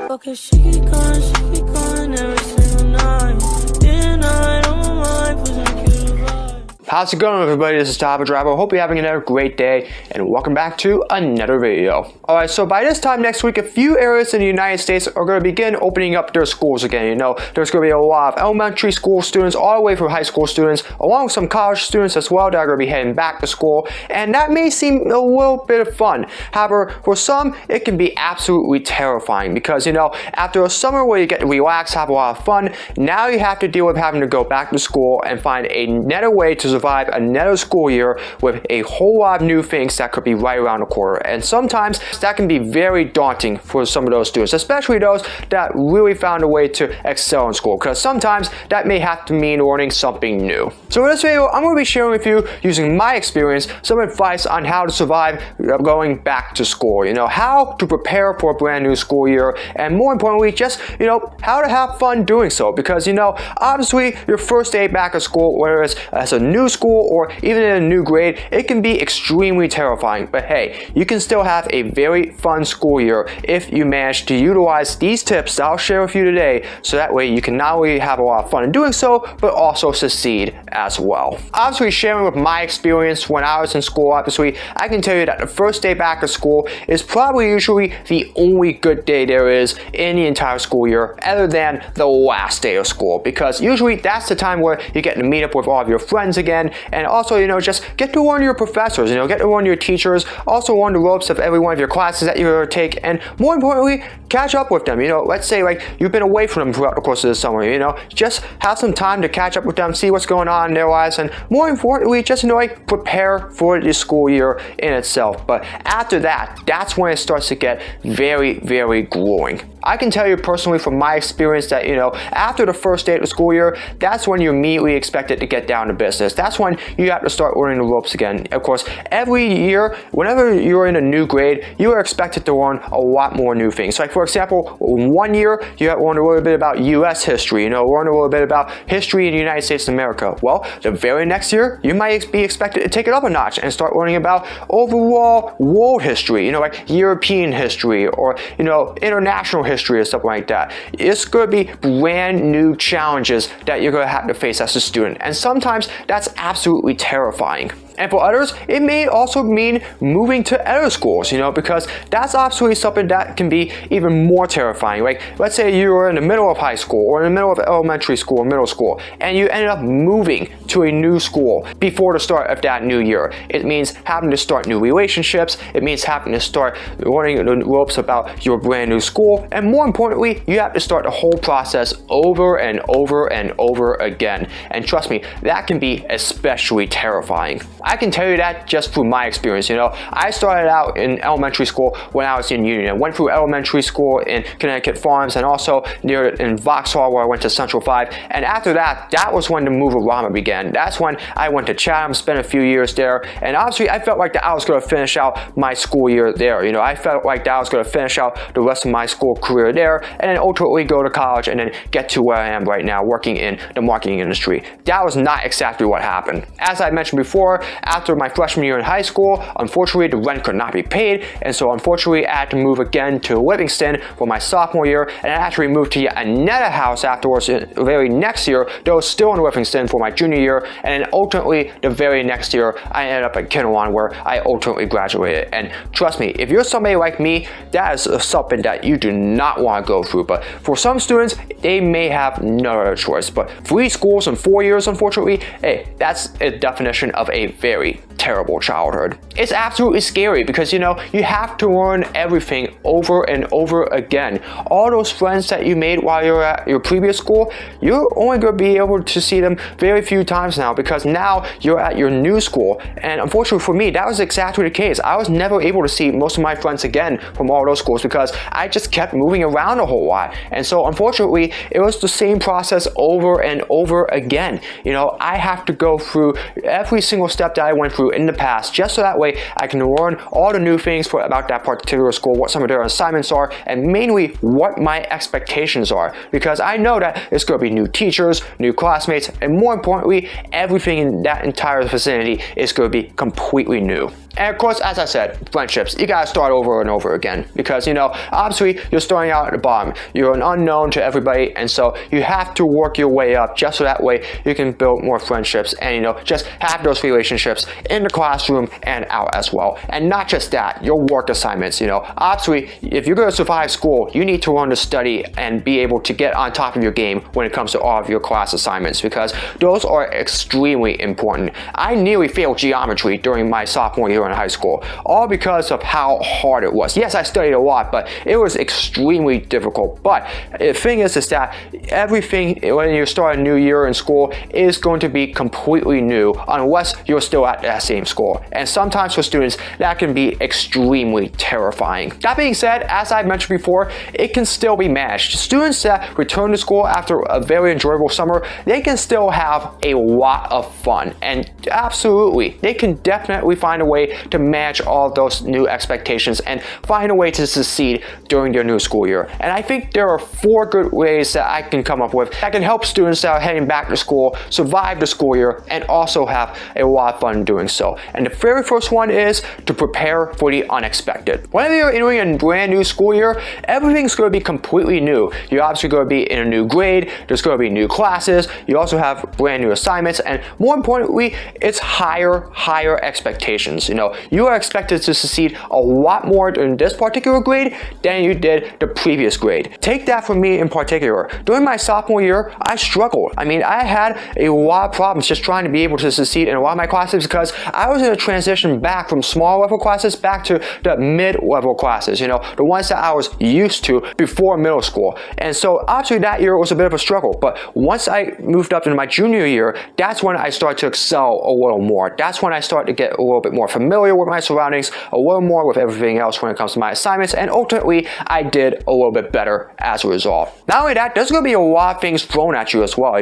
Okay, she be going every single night. Day and night on my mind, pushing you to vibe. How's it going, everybody? This is Top Driver. Hope you're having another great day, and welcome back to another video. Alright, so by this time next week, a few areas in the United States are going to begin opening up their schools again. You know, there's going to be a lot of elementary school students all the way through high school students, along with some college students as well that are going to be heading back to school, and that may seem a little bit of fun. However, for some, it can be absolutely terrifying because, you know, after a summer where you get to relax, have a lot of fun, now you have to deal with having to go back to school and find another way to survive another school year with a whole lot of new things that could be right around the corner. And sometimes that can be very daunting for some of those students, especially those that really found a way to excel in school, because sometimes that may have to mean learning something new. So in this video, I'm going to be sharing with you, using my experience, some advice on how to survive going back to school. You know, how to prepare for a brand new school year, and more importantly, just, you know, how to have fun doing so. Because, you know, obviously your first day back at school, whether it's as a new school or even in a new grade, it can be extremely terrifying. But hey, you can still have a very fun school year if you manage to utilize these tips that I'll share with you today, so that way you can not only have a lot of fun in doing so, but also succeed as well. Obviously, sharing with my experience when I was in school, obviously, I can tell you that the first day back at school is probably usually the only good day there is in the entire school year, other than the last day of school, because usually that's the time where you get to meet up with all of your friends again, and also, you know, just get to learn your professors, you know, get to learn your teachers, also learn the ropes of every one of your classes that you're going to take, and more importantly, catch up with them. You know, let's say like you've been away from them throughout the course of the summer, you know, just have some time to catch up with them, see what's going on in their lives, and more importantly, just, you know, like prepare for the school year in itself. But after that, that's when it starts to get very, very grueling. I can tell you personally from my experience that, you know, after the first day of the school year, that's when you're immediately expected to get down to business. That's when you have to start learning the ropes again. Of course, every year, whenever you're in a new grade, you are expected to learn a lot more new things. So like, for example, one year, you have to learn a little bit about U.S. history, you know, learn a little bit about history in the United States of America. Well, the very next year, you might be expected to take it up a notch and start learning about overall world history, you know, like European history or, you know, international history or something like that. It's going to be brand new challenges that you're going to have to face as a student, and sometimes that's absolutely terrifying. And for others, it may also mean moving to other schools, you know, because that's absolutely something that can be even more terrifying. Like, let's say you were in the middle of high school or in the middle of elementary school or middle school, and you ended up moving to a new school before the start of that new year. It means having to start new relationships. It means having to start learning the ropes about your brand new school. And more importantly, you have to start the whole process over and over and over again. And trust me, that can be especially terrifying. I can tell you that just through my experience. You know, I started out in elementary school when I was in Union. I went through elementary school in Connecticut Farms and also near in Vauxhall, where I went to Central 5. And after that, that was when the move-a-rama began. That's when I went to Chatham, spent a few years there, and obviously I felt like that I was going to finish out my school year there. You know, I felt like that I was going to finish out the rest of my school career there, and then ultimately go to college and then get to where I am right now, working in the marketing industry. That was not exactly what happened. As I mentioned before, after my freshman year in high school, unfortunately the rent could not be paid, and so unfortunately I had to move again to Livingston for my sophomore year, and I actually moved to yet another house afterwards the very next year, though still in Livingston, for my junior year, and then ultimately the very next year I ended up at Kinnelon, where I ultimately graduated. And trust me, if you're somebody like me, that is something that you do not want to go through. But for some students, they may have no other choice. But 3 schools in 4 years, unfortunately, hey, that's a definition of a very terrible childhood. It's absolutely scary because, you know, you have to learn everything over and over again. All those friends that you made while you were at your previous school, you're only going to be able to see them very few times now, because now you're at your new school. And unfortunately for me, that was exactly the case. I was never able to see most of my friends again from all those schools because I just kept moving around a whole lot. And so unfortunately, it was the same process over and over again. You know, I have to go through every single step that I went through in the past, just so that way I can learn all the new things about that particular school, what some of their assignments are, and mainly what my expectations are, because I know that it's going to be new teachers, new classmates, and more importantly, everything in that entire vicinity is going to be completely new. And of course, as I said, friendships, you gotta start over and over again because, obviously you're starting out at the bottom. You're an unknown to everybody, and so you have to work your way up just so that way you can build more friendships and, just have those relationships in the classroom and out as well. And not just that, your work assignments, obviously, if you're gonna survive school, you need to learn to study and be able to get on top of your game when it comes to all of your class assignments because those are extremely important. I nearly failed geometry during my sophomore year in high school, all because of how hard it was. Yes, I studied a lot, but it was extremely difficult. But the thing is that everything when you start a new year in school is going to be completely new unless you're still at that same school. And sometimes for students, that can be extremely terrifying. That being said, as I mentioned before, it can still be managed. Students that return to school after a very enjoyable summer, they can still have a lot of fun. And absolutely, they can definitely find a way to manage all those new expectations and find a way to succeed during their new school year. And I think there are 4 good ways that I can come up with that can help students that are heading back to school survive the school year and also have a lot of fun doing so. And the very first one is to prepare for the unexpected. Whenever you're entering a brand new school year, everything's going to be completely new. You're obviously going to be in a new grade, there's going to be new classes, you also have brand new assignments, and more importantly, it's higher expectations. You are expected to succeed a lot more in this particular grade than you did the previous grade. Take that from me in particular. During my sophomore year, I struggled. I had a lot of problems just trying to be able to succeed in a lot of my classes because I was in a transition back from small level classes back to the mid-level classes, the ones that I was used to before middle school. And so obviously that year was a bit of a struggle, but once I moved up into my junior year, that's when I started to excel a little more. That's when I started to get a little bit more familiar with my surroundings, a little more with everything else when it comes to my assignments, and ultimately I did a little bit better as a result. Not only that, there's going to be a lot of things thrown at you as well.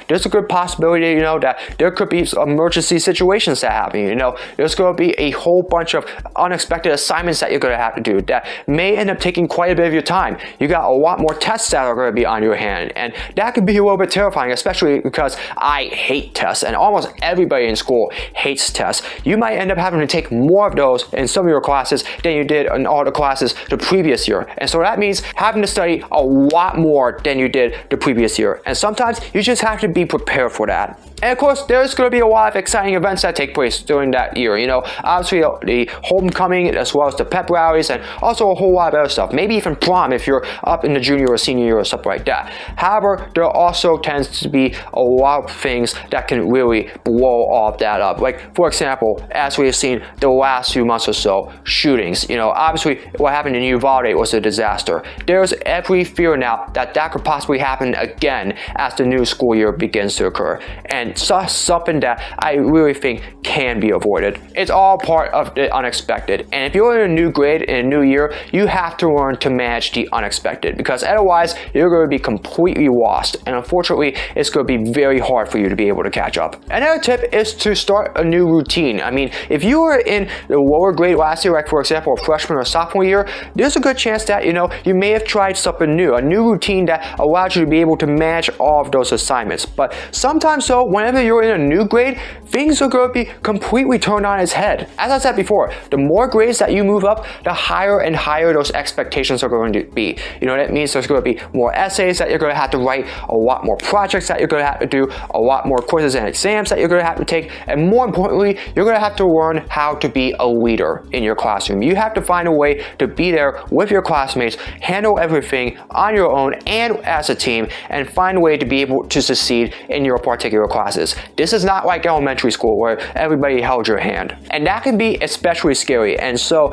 There's a good possibility, that there could be emergency situations that happen. There's going to be a whole bunch of unexpected assignments that you're going to have to do that may end up taking quite a bit of your time. You got a lot more tests that are going to be on your hand, and that could be a little bit terrifying, especially because I hate tests, and almost everybody in school hates tests. You might end up having to take more of those in some of your classes than you did in all the classes the previous year, and so that means having to study a lot more than you did the previous year, and sometimes you just have to be prepared for that. And of course, there's going to be a lot of exciting events that take place during that year. Obviously the homecoming as well as the pep rallies and also a whole lot of other stuff. Maybe even prom if you're up in the junior or senior year or stuff like that. However, there also tends to be a lot of things that can really blow all of that up. Like, for example, as we have seen the last few months or so, shootings. Obviously what happened in Uvalde was a disaster. There's every fear now that that could possibly happen again as the new school year begins to occur. And something that I really think can be avoided. It's all part of the unexpected. And if you're in a new grade in a new year, you have to learn to manage the unexpected because otherwise you're going to be completely lost. And unfortunately, it's going to be very hard for you to be able to catch up. Another tip is to start a new routine. If you were in the lower grade last year, like for example, a freshman or sophomore year, there's a good chance that, you may have tried something new, a new routine that allows you to be able to manage all of those assignments. But sometimes though, whenever you're in a new grade, things are going to be completely turned on its head. As I said before, the more grades that you move up, the higher and higher those expectations are going to be. That means there's going to be more essays that you're going to have to write, a lot more projects that you're going to have to do, a lot more quizzes and exams that you're going to have to take, and more importantly, you're going to have to learn how to be a leader in your classroom. You have to find a way to be there with your classmates, handle everything on your own and as a team, and find a way to be able to succeed in your particular classes. This is not like elementary school where everybody held your hand. And that can be especially scary. And so,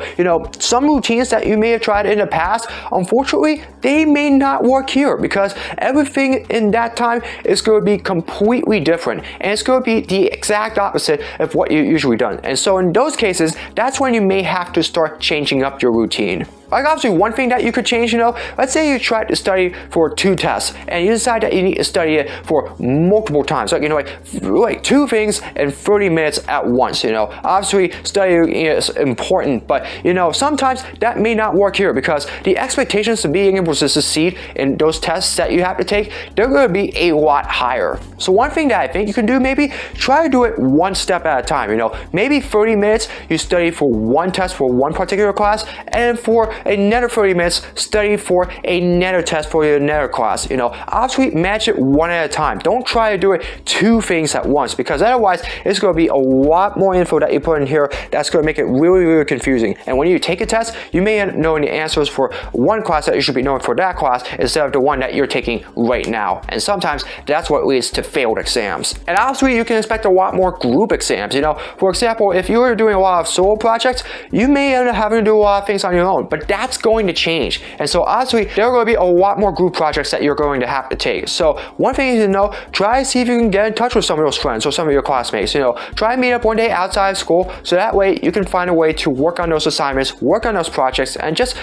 some routines that you may have tried in the past, unfortunately, they may not work here because everything in that time is going to be completely different. And it's going to be the exact opposite of what you usually done. And so in those cases, that's when you may have to start changing up your routine. Like obviously one thing that you could change, let's say you try to study for 2 tests and you decide that you need to study it for multiple times, like 2 things in 30 minutes at once. Obviously studying is important, but sometimes that may not work here because the expectations to being able to succeed in those tests that you have to take, they're going to be a lot higher. So one thing that I think you can do, maybe try to do it one step at a time. Maybe 30 minutes you study for one test for one particular class, and for another 30 minutes study for another test for another class. Obviously match it one at a time. Don't try to do it 2 things at once, because otherwise it's going to be a lot more info that you put in here that's going to make it really, really confusing. And when you take a test, you may end up knowing the answers for one class that you should be knowing for that class instead of the one that you're taking right now. And sometimes that's what leads to failed exams. And obviously you can expect a lot more group exams. For example, if you were doing a lot of solo projects, you may end up having to do a lot of things on your own, but that's going to change. And so obviously there are going to be a lot more group projects that you're going to have to take. So one thing you need to know, try to see if you can get in touch with some of those friends or some of your classmates. Try and meet up one day outside of school, so that way you can find a way to work on those assignments, work on those projects, and just,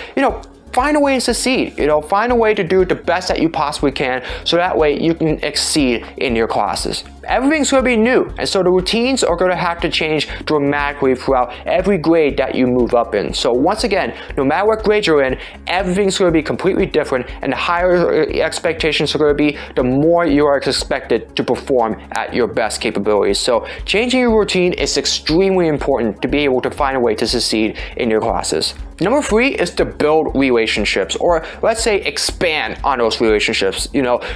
find a way to succeed. Find a way to do the best that you possibly can, so that way you can exceed in your classes. Everything's going to be new, and so the routines are going to have to change dramatically throughout every grade that you move up in. So once again, no matter what grade you're in, everything's going to be completely different, and the higher expectations are going to be, the more you are expected to perform at your best capabilities. So changing your routine is extremely important to be able to find a way to succeed in your classes. Number 3 is to build relationships, or let's say expand on those relationships.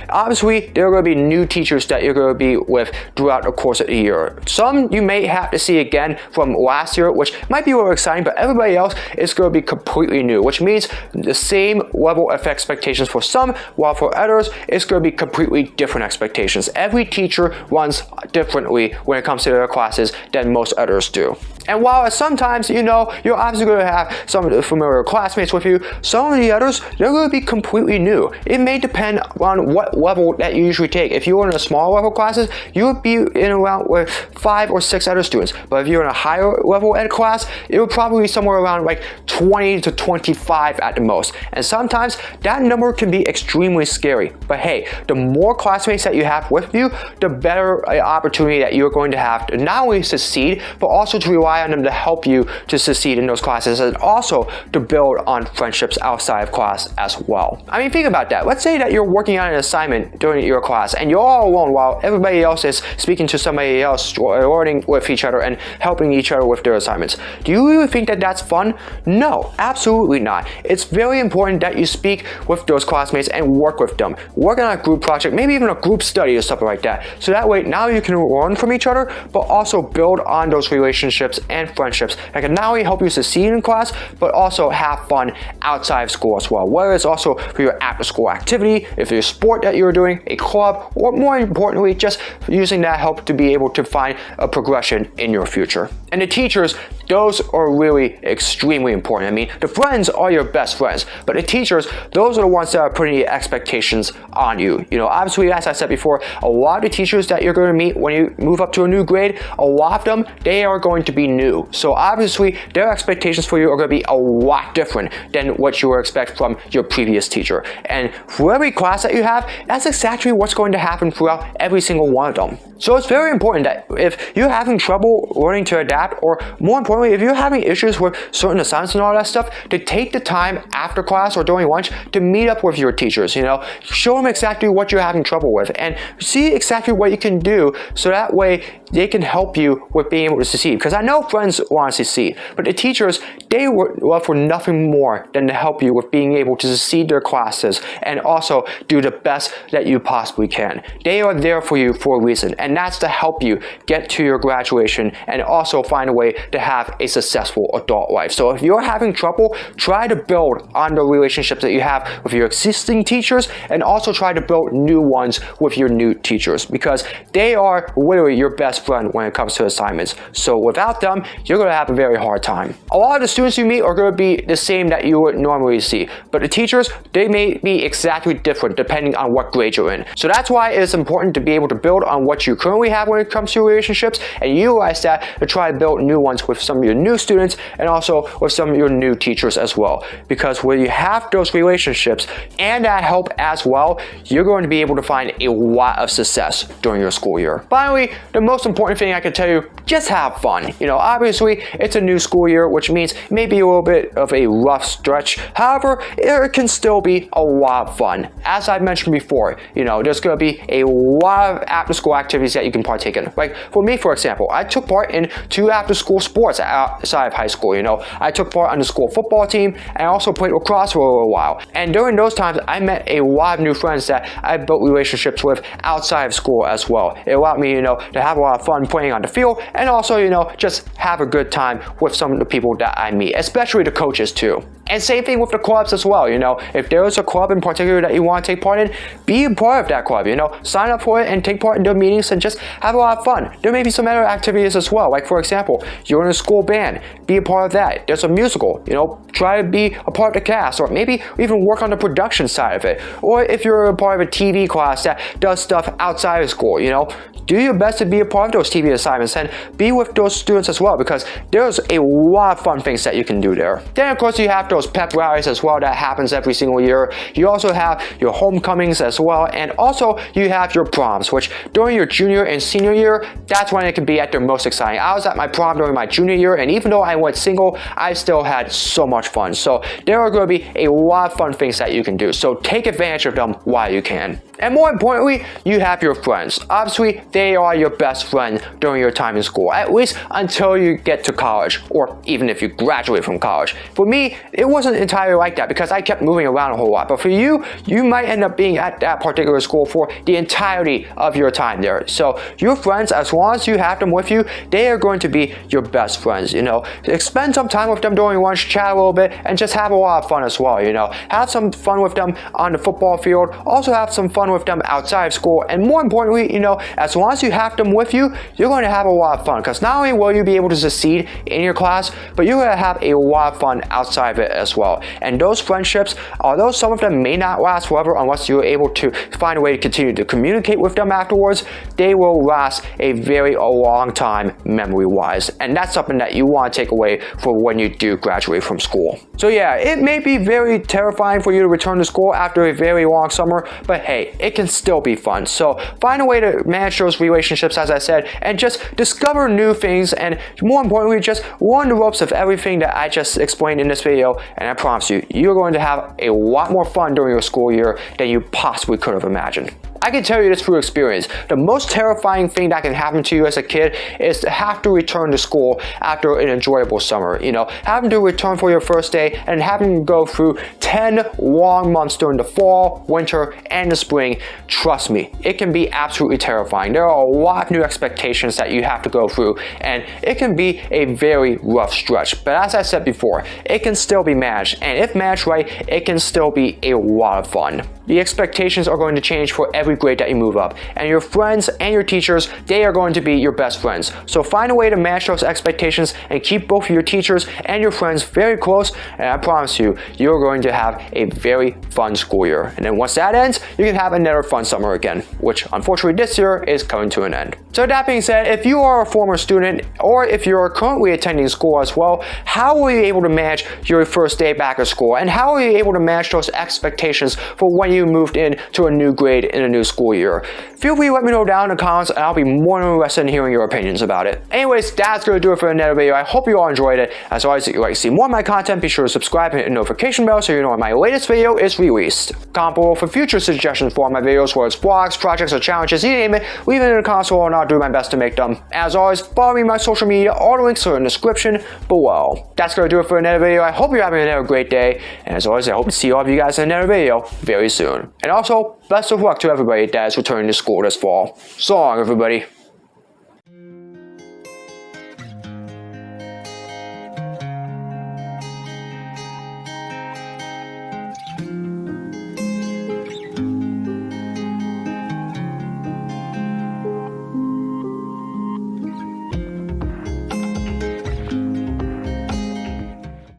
Obviously there are going to be new teachers that you're going to be with throughout the course of the year. Some you may have to see again from last year, which might be a little exciting, but everybody else is going to be completely new, which means the same level of expectations for some, while for others it's going to be completely different expectations. Every teacher runs differently when it comes to their classes than most others do. And while sometimes, you're obviously going to have some of the familiar classmates with you, some of the others, they're going to be completely new. It may depend on what level that you usually take. If you're in a small level classes, you would be in around with 5 or 6 other students. But if you're in a higher level ed class, it would probably be somewhere around like 20 to 25 at the most. And sometimes that number can be extremely scary. But hey, the more classmates that you have with you, the better opportunity that you're going to have to not only succeed, but also to rely on them to help you to succeed in those classes, and also to build on friendships outside of class as well. I mean, think about that. Let's say that you're working on an assignment during your class and you're all alone while everybody else is speaking to somebody else, learning with each other and helping each other with their assignments. Do you really think that that's fun? No, absolutely not. It's very important that you speak with those classmates and work with them. Work on a group project, maybe even a group study or something like that. So that way now you can learn from each other, but also build on those relationships and friendships that can not only help you succeed in class, but also have fun outside of school as well. Whether it's also for your after school activity, if it's a sport that you're doing, a club, or more importantly, just using that help to be able to find a progression in your future. And the teachers, those are really extremely important. I mean, the friends are your best friends, but the teachers, those are the ones that are putting the expectations on you. Obviously, as I said before, a lot of the teachers that you're going to meet when you move up to a new grade, a lot of them, they are going to be new. So obviously, their expectations for you are going to be a lot different than what you would expect from your previous teacher. And for every class that you have, that's exactly what's going to happen throughout every single one of them. So it's very important that if you're having trouble learning to adapt, or more importantly, if you're having issues with certain assignments and all that stuff, to take the time after class or during lunch to meet up with your teachers, show them exactly what you're having trouble with and see exactly what you can do, so that way they can help you with being able to succeed. Because I know friends want to succeed, but the teachers, they love for nothing more than to help you with being able to succeed their classes and also do the best that you possibly can. They are there for you for a reason, and that's to help you get to your graduation and also find a way to have a successful adult life. So if you're having trouble, try to build on the relationships that you have with your existing teachers, and also try to build new ones with your new teachers, because they are literally your best friend when it comes to assignments. So without them, you're going to have a very hard time. A lot of the students you meet are going to be the same that you would normally see, but the teachers, they may be exactly different depending on what grade you're in. So that's why it's important to be able to build on what you you currently have when it comes to relationships and utilize that to try to build new ones with some of your new students and also with some of your new teachers as well. Because when you have those relationships and that help as well, you're going to be able to find a lot of success during your school year. Finally, the most important thing I can tell you, just have fun. Obviously, it's a new school year, which means maybe a little bit of a rough stretch. However, it can still be a lot of fun. As I mentioned before, there's going to be a lot of after-school activities that you can partake in. Like for me, for example, I took part in 2 after-school sports outside of high school. I took part on the school football team and I also played lacrosse for a little while. And during those times, I met a lot of new friends that I built relationships with outside of school as well. It allowed me, to have a lot of fun playing on the field and also, just have a good time with some of the people that I meet, especially the coaches too. And same thing with the clubs as well. If there is a club in particular that you want to take part in, be a part of that club. Sign up for it and take part in their meetings and just have a lot of fun. There may be some other activities as well. Like for example, you're in a school band, be a part of that. There's a musical, try to be a part of the cast, or maybe even work on the production side of it. Or if you're a part of a TV class that does stuff outside of school, do your best to be a part of those TV assignments and be with those students as well, because there's a lot of fun things that you can do there. Then of course you have those pep rallies as well that happens every single year. You also have your homecomings as well, and also you have your proms, which during your junior and senior year, that's when it can be at their most exciting. I was at my prom during my junior year, and even though I went single, I still had so much fun. So there are going to be a lot of fun things that you can do. So take advantage of them while you can. And more importantly, you have your friends. Obviously, they are your best friend during your time in school, at least until you get to college, or even if you graduate from college. For me, it wasn't entirely like that because I kept moving around a whole lot. But for you, you might end up being at that particular school for the entirety of your time there. So your friends, as long as you have them with you, they are going to be your best friends. Spend some time with them during lunch, chat a little bit, and just have a lot of fun as well. Have some fun with them on the football field. Also have some fun with them outside of school, and more importantly, as long as you have them with you, you're going to have a lot of fun, because not only will you be able to succeed in your class, but you're going to have a lot of fun outside of it as well. And those friendships, although some of them may not last forever unless you're able to find a way to continue to communicate with them afterwards, they will last a very long time memory-wise, and that's something that you want to take away for when you do graduate from school. So yeah, it may be very terrifying for you to return to school after a very long summer, but hey, it can still be fun. So find a way to manage those relationships, as I said, and just discover new things, and more importantly, just learn the ropes of everything that I just explained in this video, and I promise you, you're going to have a lot more fun during your school year than you possibly could have imagined. I can tell you this through experience. The most terrifying thing that can happen to you as a kid is to have to return to school after an enjoyable summer. Having to return for your first day and having to go through 10 long months during the fall, winter, and the spring. Trust me, it can be absolutely terrifying. There are a lot of new expectations that you have to go through, and it can be a very rough stretch. But as I said before, it can still be managed, and if managed right, it can still be a lot of fun. The expectations are going to change for every grade that you move up, and your friends and your teachers, they are going to be your best friends. So find a way to match those expectations and keep both your teachers and your friends very close, and I promise you, you're going to have a very fun school year. And then once that ends, you can have another fun summer again, which unfortunately this year is coming to an end. So that being said, if you are a former student or if you're currently attending school as well, how were you able to manage your first day back at school, and how are you able to manage those expectations for when you moved in to a new grade in a new school year? Feel free to let me know down in the comments, and I'll be more than interested in hearing your opinions about it. Anyways, that's going to do it for another video. I hope you all enjoyed it. As always, if you'd like to see more of my content, be sure to subscribe and hit the notification bell so you know when my latest video is released. Comment below for future suggestions for my videos, whether it's vlogs, projects, or challenges, you name it, leave it in the comments below and I'll do my best to make them. As always, follow me on my social media. All the links are in the description below. That's going to do it for another video. I hope you're having another great day, and as always, I hope to see all of you guys in another video very soon. And also, best of luck to everybody that is returning to school this fall. So long, everybody.